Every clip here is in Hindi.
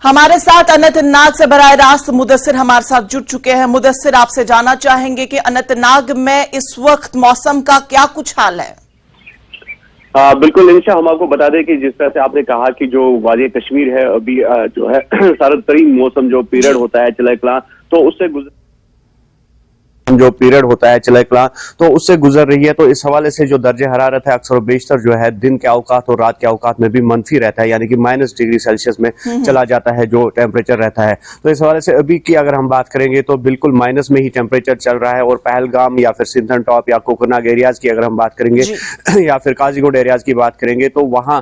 हमारे साथ अनंतनाग से बराह रास्त मुदस्सिर हमारे साथ जुड़ चुके हैं। मुदस्सिर, आपसे जानना चाहेंगे कि अनंतनाग में इस वक्त मौसम का क्या कुछ हाल है? बिल्कुल इंशा, हम आपको बता दें कि जिस तरह से आपने कहा कि जो वादी कश्मीर है अभी जो है सर्द तरीन मौसम जो पीरियड होता है चिलैकलां, तो उससे जो पीरियड होता है चिलैकलां तो उससे गुजर रही है। तो इस हवाले से जो दर्जे हरारत है अक्सर बेशतर जो है दिन के औकात और रात के औकात में भी मनफी रहता है, यानी कि -डिग्री सेल्सियस में चला जाता है जो टेम्परेचर रहता है। तो इस हवाले से अभी की अगर हम बात करेंगे तो बिल्कुल माइनस में ही टेम्परेचर चल रहा है। और पहलगाम या फिर सिंथन टॉप या कोकरनाग एरियाज की अगर हम बात करेंगे या फिर काजीगुंड एरियाज की बात करेंगे तो वहाँ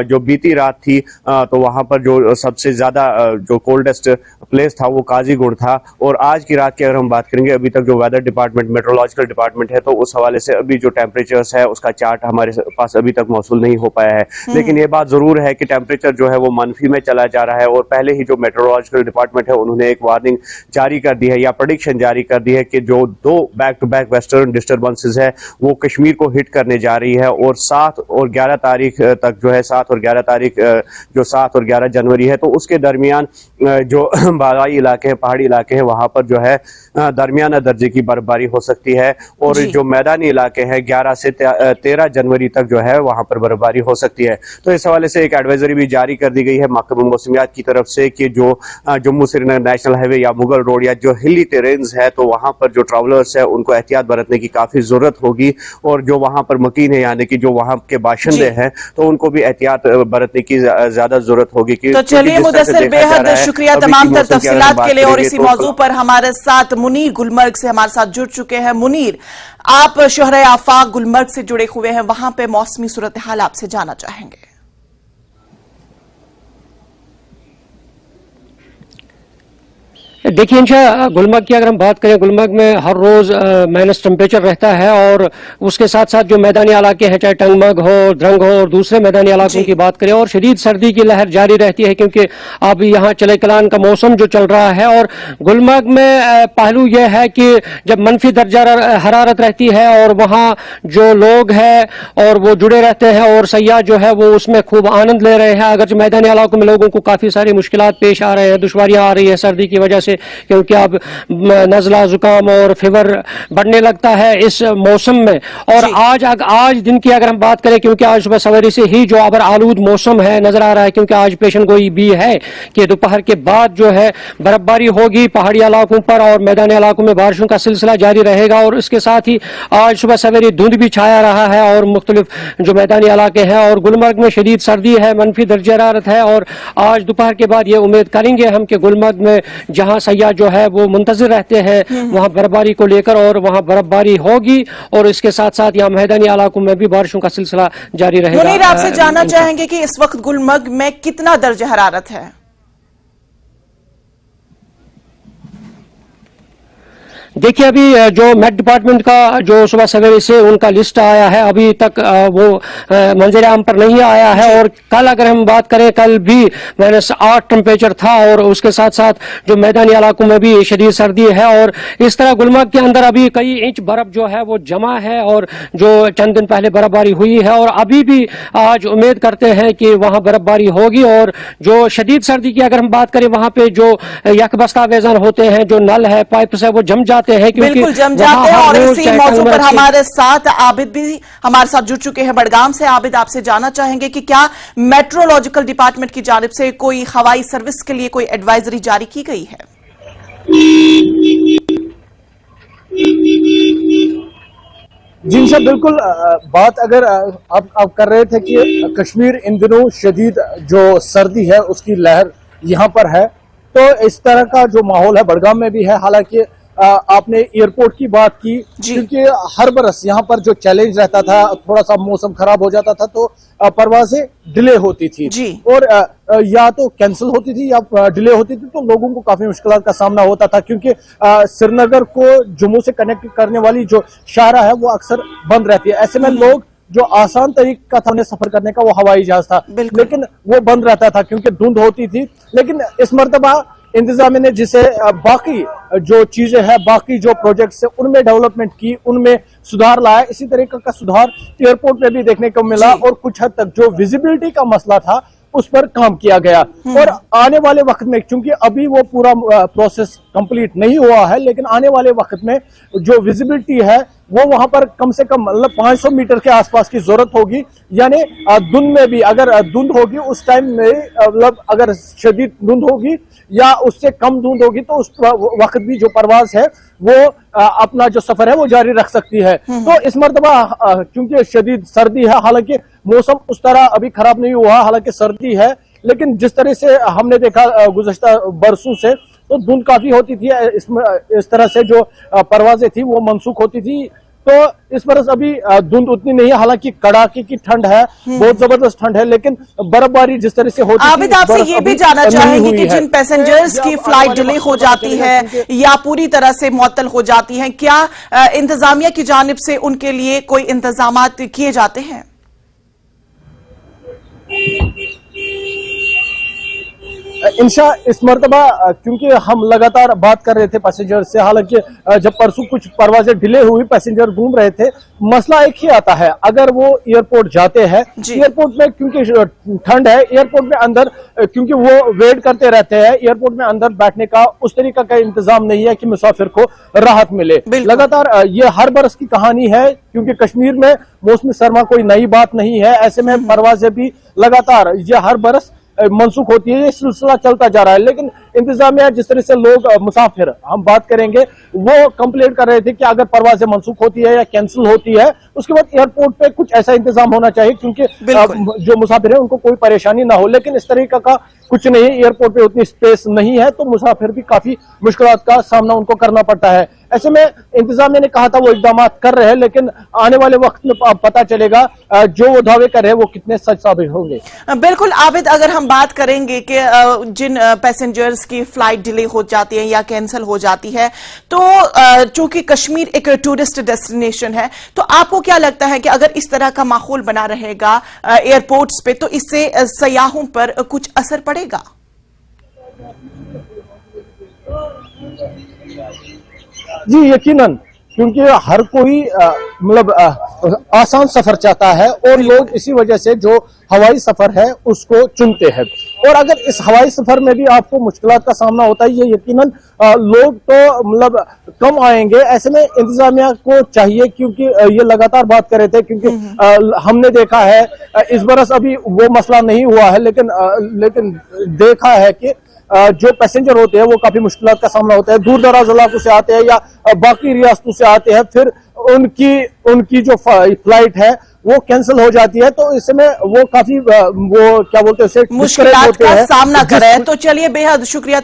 जो बीती रात थी तो वहाँ पर जो सबसे ज्यादा जो कोल्डेस्ट प्लेस था वो काजीगुंड था। और आज की रात की अगर हम बात करेंगे, अभी तक जो वेदर डिपार्टमेंट मेट्रोलॉजिकल डिपार्टमेंट है तो उस हवाले से अभी जो टेम्परेचर्स है उसका चार्ट हमारे पास अभी तक मौसूल नहीं हो पाया है। लेकिन ये बात जरूर है कि टेम्परेचर जो है वो मनफी में चला जा रहा है। और पहले ही जो मेट्रोलॉजिकल डिपार्टमेंट है उन्होंने एक वार्निंग जारी कर दी है या प्रेडिक्शन जारी कर दी है कि जो 2 back to back western disturbances है वो कश्मीर को हिट करने जा रही है। और 7 और 11 तारीख तक जो है 7 और 11 तारीख जो 7 और 11 जनवरी है तो उसके दरमियान जो बालाई इलाके हैं, पहाड़ी इलाके हैं, वहां पर जो है दरमियाना दर्जे की बर्फबारी हो सकती है। और जो मैदानी इलाके हैं 11 से 13 जनवरी तक जो है वहां पर बर्फबारी हो सकती है। तो इस हवाले से एक एडवाइजरी भी जारी कर दी गई है महकमा मौसमियात की तरफ से कि जो जम्मू श्रीनगर नेशनल हाईवे या मुगल रोड या जो हिली टेरेन्स है तो वहां पर जो ट्रैवलर्स है उनको एहतियात बरतने की काफी जरूरत होगी। और जो वहां पर मकीन है यानी कि जो वहां के बाशिंदे हैं तो उनको भी एहतियात बरतने की ज्यादा जरूरत होगी। तो चलिए मुदस्सिर, बेहद शुक्रिया तमाम तर तफसीलात के लिए। और इसी मौजू पर हमारे साथ मुनीर गुलमर्ग से हमारे साथ जुड़ चुके हैं। मुनीर, आप शहर आफाक गुलमर्ग से जुड़े हुए हैं, वहां पे मौसमी सूरत हाल आपसे जानना चाहेंगे। देखिए इंशा, गुलमर्ग की अगर हम बात करें, गुलमर्ग में हर रोज माइनस टेम्परेचर रहता है। और उसके साथ साथ जो मैदानी इलाके हैं, चाहे टंगमर्ग हो, द्रंग हो और दूसरे मैदानी इलाकों की बात करें, और शदीद सर्दी की लहर जारी रहती है क्योंकि अब यहाँ चिलैकलां का मौसम जो चल रहा है। और गुलमर्ग में पहलू यह है कि जब मनफी दर्जा हरारत रहती है और वहाँ जो लोग हैं और वो जुड़े रहते हैं और सयाह जो है वो उसमें खूब आनंद ले रहे हैं। अगर मैदानी इलाकों में लोगों को काफी सारी मुश्किलात पेश आ रहे हैं, दुश्वारियां आ रही है सर्दी की वजह से, क्योंकि अब नजला जुकाम और फीवर बढ़ने लगता है इस मौसम में। और आज दिन की अगर हम बात करें, क्योंकि आज सुबह सवेरे से ही जो आबर आलूद मौसम है नजर आ रहा है, क्योंकि आज पेशन गोई भी है कि दोपहर के बाद जो है बर्फबारी होगी पहाड़ी इलाकों पर और मैदानी इलाकों में बारिशों का सिलसिला जारी रहेगा। और इसके साथ ही आज सुबह सवेरे धुंध भी छाया रहा है और मुख्तलिफ जो मैदानी इलाके हैं। और गुलमर्ग में शदीद सर्दी है, मनफी दर्जे हरारत है। और आज दोपहर के बाद ये उम्मीद करेंगे हम कि गुलमर्ग में जहां सयाह जो है वो मुंतजिर रहते हैं वहां बर्फबारी को लेकर, और वहां बर्फबारी होगी। और इसके साथ साथ यहाँ मैदानी इलाकों में भी बारिशों का सिलसिला जारी रहेगा। मुनीर, आपसे जानना चाहेंगे कि इस वक्त गुलमर्ग में कितना दर्जे हरारत है? देखिए, अभी जो मेट डिपार्टमेंट का जो सुबह सवेरे से उनका लिस्ट आया है, अभी तक वो मंजर आम पर नहीं आया है। और कल अगर हम बात करें, कल भी -8 टेम्परेचर था और उसके साथ साथ जो मैदानी इलाकों में भी शदीद सर्दी है। और इस तरह गुलमर्ग के अंदर अभी कई इंच बर्फ जो है वो जमा है और जो चंद दिन पहले बर्फबारी हुई है। और अभी भी आज उम्मीद करते हैं कि वहां बर्फबारी होगी। और जो शदीद सर्दी की अगर हम बात करें, वहां पे जो यकबस्ता वेज़न होते हैं, जो नल है, पाइप्स है, वो जम जाते हैं, बिल्कुल जम जाते हैं। और इसी मौजू पर हमारे साथ आबिद भी हमारे साथ जुड़ चुके हैं बड़गाम से। आबिद, आपसे जानना चाहेंगे कि क्या मेट्रोलॉजिकल डिपार्टमेंट की जानिब से कोई हवाई सर्विस के लिए कोई एडवाइजरी जारी की गई है? जी सर, बिल्कुल। बात अगर आप कर रहे थे कि कश्मीर इन दिनों शदीद जो सर्दी है उसकी लहर यहाँ पर है, तो इस तरह का जो माहौल है बड़गाम में भी है। हालांकि आपने एयरपोर्ट की बात की, क्योंकि हर बरस यहाँ पर जो चैलेंज रहता था, थोड़ा सा मौसम खराब हो जाता था तो परवाजें डिले होती थी और या तो कैंसिल होती थी या डिले होती थी, तो लोगों को काफी मुश्किलात का सामना होता था। क्योंकि श्रीनगर को जम्मू से कनेक्ट करने वाली जो शाहरा है वो अक्सर बंद रहती है। ऐसे में लोग जो आसान तरीका था उन्हें सफर करने का वो हवाई जहाज था, लेकिन वो बंद रहता था क्योंकि धुंध होती थी। लेकिन इस मर्तबा इंतजामिया ने जिसे बाकी जो चीजें हैं, बाकी जो प्रोजेक्ट्स है उनमें डेवलपमेंट की, उनमें सुधार लाया। इसी तरीके का सुधार एयरपोर्ट में भी देखने को मिला और कुछ हद तक जो विजिबिलिटी का मसला था उस पर काम किया गया। और आने वाले वक्त में, क्योंकि अभी वो पूरा प्रोसेस कंप्लीट नहीं हुआ है, लेकिन आने वाले वक्त में जो विजिबिलिटी है वो वहां पर कम से कम मतलब 500 मीटर के आसपास की जरूरत होगी। यानी धुंध में भी अगर धुंध होगी उस टाइम में, मतलब अगर शदीद धुंध होगी या उससे कम धुंध होगी तो उस वक्त भी जो परवाज है वो अपना जो सफर है वो जारी रख सकती है। तो इस मर्तबा क्योंकि शदीद सर्दी है, हालांकि मौसम उस तरह अभी खराब नहीं हुआ, हालांकि सर्दी है, लेकिन जिस तरह से हमने देखा गुज़श्ता बरसों से, तो धुंध काफी होती थी। इस तरह से जो परवाजें थी वो मनसूख होती थी। तो इस बरस अभी धुंध उतनी नहीं है, हालांकि कड़ाके की ठंड है, बहुत जबरदस्त ठंड है, लेकिन बर्फबारी जिस तरह से होती है। आबिद, आपसे ये भी जानना चाहेंगे कि जिन पैसेंजर्स की फ्लाइट डिले हो जाती है या पूरी तरह से मुअत्तल हो जाती है, क्या इंतजामिया की जानिब से उनके लिए कोई इंतजाम किए जाते हैं? इंशा इस मर्तबा क्योंकि हम लगातार बात कर रहे थे पैसेंजर से, हालांकि जब परसों कुछ परवाजें डिले हुई, पैसेंजर घूम रहे थे, मसला एक ही आता है, अगर वो एयरपोर्ट जाते हैं, एयरपोर्ट में क्योंकि ठंड है, एयरपोर्ट में अंदर क्योंकि वो वेट करते रहते हैं, एयरपोर्ट में अंदर बैठने का उस तरीका का इंतजाम नहीं है कि मुसाफिर को राहत मिले। लगातार ये हर बरस की कहानी है, क्योंकि कश्मीर में मौसमी सरमा कोई नई बात नहीं है, ऐसे में परवाजें भी लगातार ये हर बरस मनसूख होती है, ये सिलसिला चलता जा रहा है। लेकिन इंतजामिया जिस तरह से लोग मुसाफिर हम बात करेंगे वो कंप्लेंट कर रहे थे कि अगर परवाजें मनसूख होती है या कैंसिल होती है, उसके बाद एयरपोर्ट पे कुछ ऐसा इंतजाम होना चाहिए क्योंकि जो मुसाफिर है उनको कोई परेशानी ना हो। लेकिन इस तरीका का कुछ नहीं, एयरपोर्ट पे उतनी स्पेस नहीं है, तो मुसाफिर भी काफी मुश्किलात का सामना उनको करना पड़ता है। ऐसे में इंतजामिया ने कहा था वो इकदाम कर रहे हैं, लेकिन आने वाले वक्त में पता चलेगा जो वो दावे कर रहे हैं वो कितने सच साबित होंगे। बिल्कुल आबिद, अगर हम बात करेंगे कि जिन पैसेंजर्स की फ्लाइट डिले हो जाती है या कैंसिल हो जाती है, तो चूंकि कश्मीर एक टूरिस्ट डेस्टिनेशन है, तो आपको क्या लगता है कि अगर इस तरह का माहौल बना रहेगा एयरपोर्ट्स पे, तो इससे सयाहों पर कुछ असर पड़ेगा? जी यकीनन, क्योंकि हर कोई मतलब आसान सफर चाहता है और लोग इसी वजह से जो हवाई सफर है उसको चुनते हैं। और अगर इस हवाई सफर में भी आपको मुश्किलात का सामना होता है, ये यकीनन लोग तो मतलब कम आएंगे। ऐसे में इंतजामिया को चाहिए, क्योंकि ये लगातार बात कर रहे थे, क्योंकि हमने देखा है इस बरस अभी वो मसला नहीं हुआ है, लेकिन देखा है कि जो पैसेंजर होते हैं वो काफी मुश्किलात का सामना होता है, दूर दराज इलाकों से आते हैं या बाकी रियासतों से आते हैं, फिर उनकी जो फ्लाइट है वो कैंसिल हो जाती है, तो इसमें वो काफी वो क्या बोलते हैं, मुश्किलात का सामना कर रहे हैं। तो चलिए, बेहद शुक्रिया।